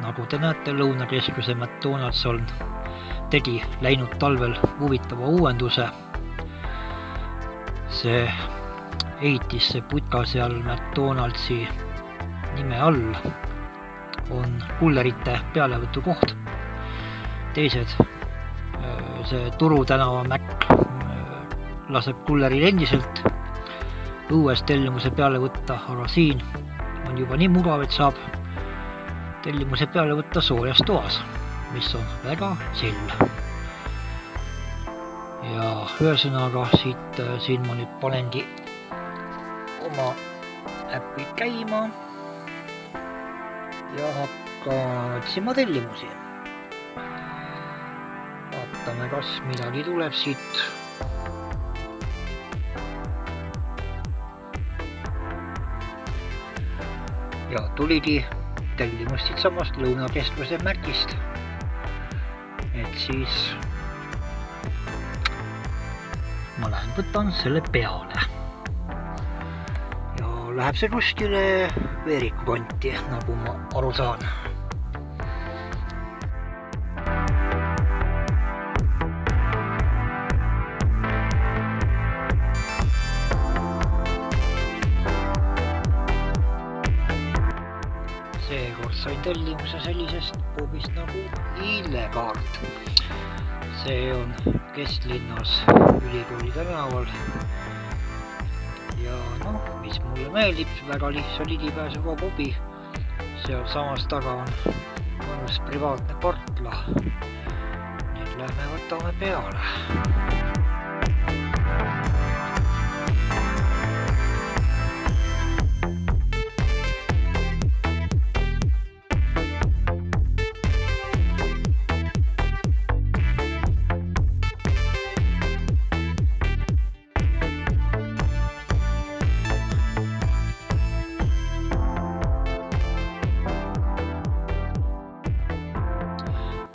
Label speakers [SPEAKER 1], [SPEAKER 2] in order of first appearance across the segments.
[SPEAKER 1] nagu te näete, Lõunakeskuse McDonalds tegi läinud talvel huvitava uuenduse. See ehitis, see putka seal McDonaldsi nime all on kullerite pealevõtu koht. Teised, see Turu tänava Mac laseb kulleril endiselt õues tellimuse peale võtta, aga siin on juba nii mugav, et saab tellimuse peale võtta soojas toas, mis on väga chill. Ja ühesõnaga siin ma nüüd panengi oma äppi käima ja hakkan otsima tellimusi. Vaatame, kas midagi tuleb siit. Ja tuligi tellimus siit samast Lõunakeskuse Macist. Et siis ma lähen võtan selle peale. Ja läheb see kuskile Veeriku kanti, nagu ma aru saan. Seekord sain tellimuse sellisest pubist nagu Illegaard. See on kesklinnas Ülikooli tänaval. Ja mis mulle meeldib, väga lihtsa ligipääsuga pubi. Seal samas taga on mõnus privaatne portla. Nüüd lähme võtame peale.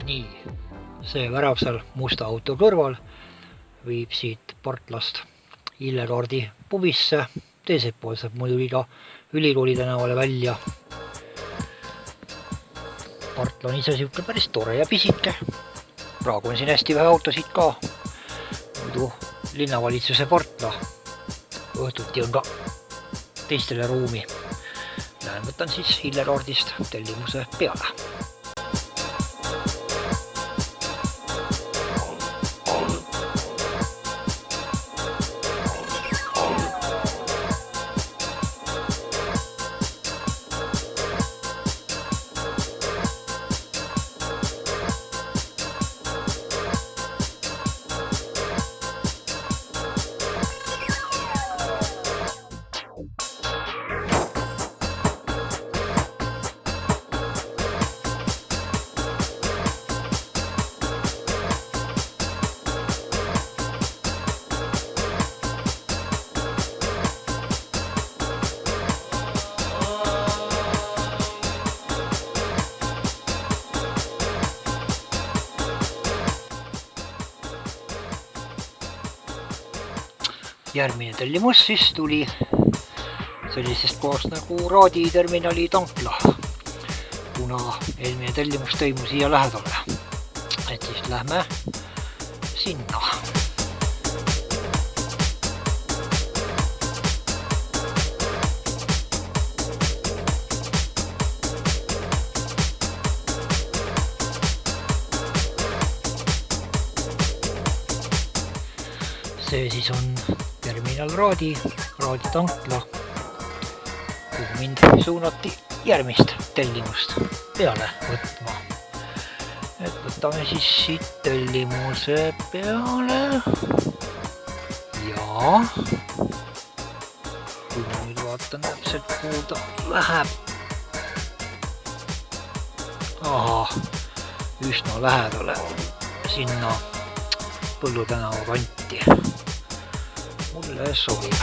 [SPEAKER 1] Nii, see värav seal musta auto kõrval viib siit portlast Illegaardi pubisse. Teiselt pool saab muidugi ka Ülikooli tänavale välja. Portla on ise siuke päris tore ja pisike. Praegu on siin hästi vähe autosid ka. Muidu linnavalitsuse portla. Õhtuti on ka teistele ruumi. Lähen võtan siis Illegaardist tellimuse peale. Järgmine tellimus siis tuli sellisest kohast nagu Raadi terminali tankla, kuna eelmine tellimus toimus siia lähedale. Et siis lähme sinna. See siis on terminal Raadi tankla, kuhu mind suunati järgmist tellimust peale võtma. Et võtame siis siit tellimuse peale ja kui ma nüüd vaatan täpselt, kuhu ta läheb. Üsna lähedale sinna Põllu tänava kanti. Mulle sobib.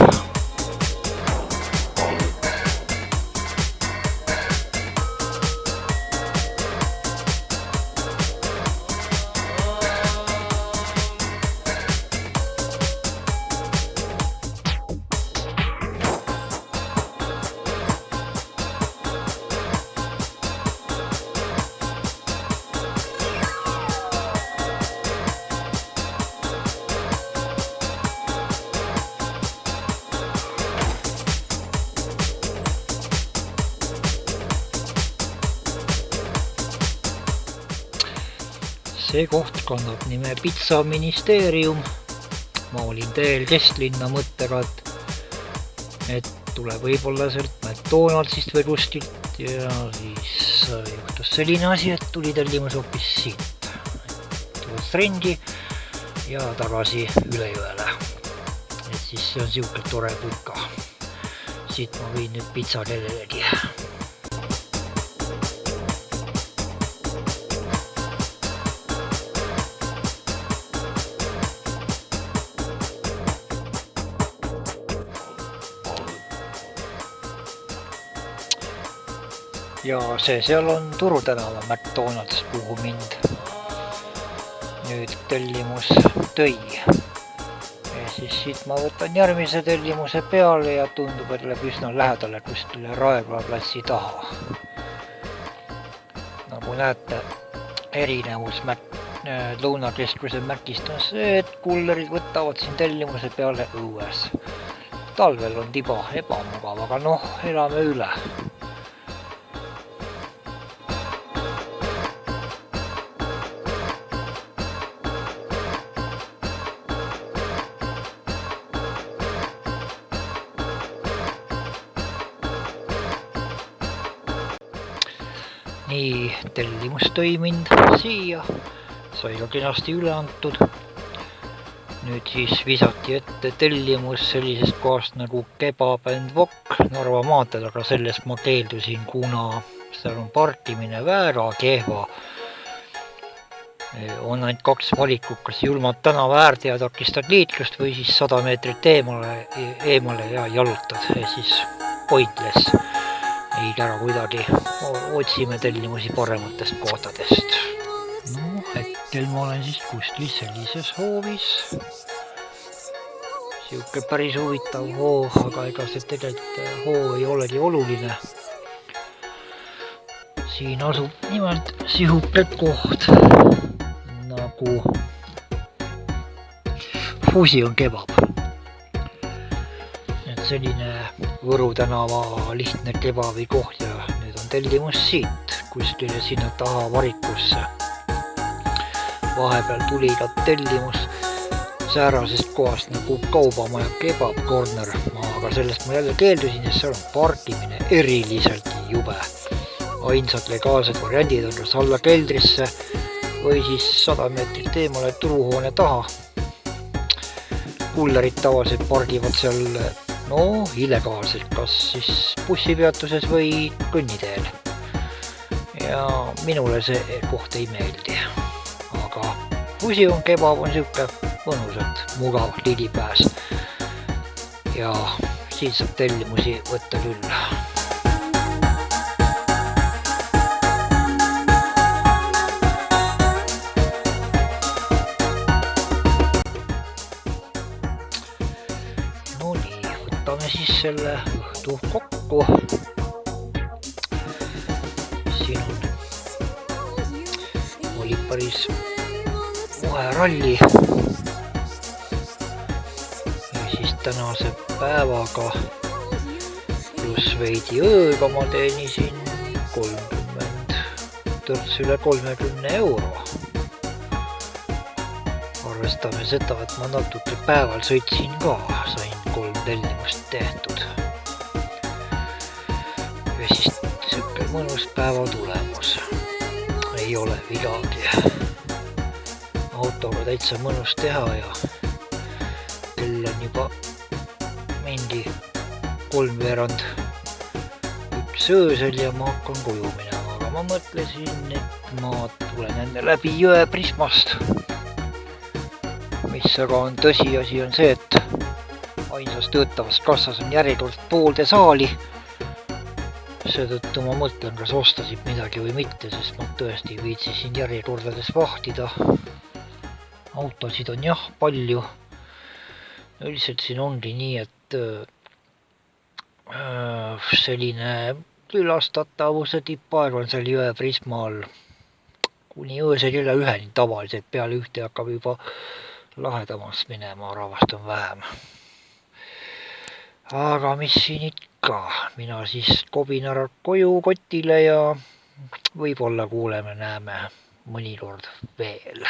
[SPEAKER 1] see koht kannab nime Pitsaministeerium. Ma olin teel kesklinna mõttega, et tuleb võib-olla sealt McDonaldsist või kuskilt ja siis juhtus selline asi, et tuli tellimus hoopis siit. Tulles rendi ja tagasi üle jõele. Et siis see on siuke tore putka. Siit ma võin nüüd pitsa kellelegi. Ja see seal on Turu tänava McDonalds, kuhu mind nüüd tellimus tõi. Ja siis siit ma võtan järgmise tellimuse peale ja tundub, et läheb üsna lähedale kuskile Raekoja platsi taha. Nagu näete, erinevus Lõunakeskuse Mäkist on see, et kullerid võtavad siin tellimuse peale õues. Talvel on tiba ebamugav, aga noh, elame üle. Nii, tellimus tõi mind siia, sai ka kenasti üle antud. Nüüd siis visati ette tellimus sellisest kohast nagu Kebab & Wok Narva maanteel, aga sellest ma keeldusin, kuna seal on parkimine väga kehva. On ainult 2 valikut, kas julmad tänava äärde ja takistad liiklust või siis 100 meetrit eemale ja jalutad, siis pointless. Ei kära kuidagi, otsime tellimusi parematest kohtadest. No, hetkel ma olen siis kuskil sellises hoovis. Siuke päris huvitav hoo, aga ega see tegelikult hoo ei olegi oluline. Siin asub nimelt sihuke koht nagu Fusion Kebab. Selline Võru tänava lihtne kebabi koht ja nüüd on tellimus siit kuskile sinna taha varikusse. Vahepeal tuli ka tellimus säärasest kohast nagu Kaubamaja Kebab Corner, aga sellest ma jälle keeldusin, sest seal on parkimine eriliselt jube. Ainsad legaalsed variandid on kas alla keldrisse või siis 100 meetrit eemale turuhoone taha. Kullerid tavaliselt pargivad seal illegaalselt, kas siis bussipeatuses või kõnniteel. Ja minule see koht ei meeldi. Aga Fusion Kebab on siuke mõnusalt mugav ligipääs. Ja siin saab tellimusi võtta küll. Võtame siis selle õhtu kokku. Siin oli päris vaheralli. Ja siis tänase päevaga pluss veidi ööga ma teenisin 30 üle 30 euro. Arvestame seda, et ma natuke päeval sõitsin ka, sain 3 tellimust tehtud. Ja siis siuke mõnus päeva tulemus. Ei ole midagi. Autoga täitsa mõnus teha ja kell on juba mingi 3:15 öösel ja ma hakkan koju minema, aga ma mõtlesin, et ma tulen enne läbi jõe Prismast. Mis aga on tõsiasi on see, et ainsas töötavas kassas on järjekord poolde saali. Seetõttu ma mõtlen, kas ostasid midagi või mitte, sest ma tõesti viitsisin järjekordades vahtida. Autosid on jah palju. Üldiselt siin ongi nii, et selline külastatavuse tippaeg on seal jõe Prisma all. Kuni öösel kella 1-ni tavaliselt, peale 1 hakkab juba lahedamaks minema, rahvast on vähem. Aga mis siin ikka, mina siis kobin ära koju kotile ja võib-olla kuuleme, näeme. mõnikord veel.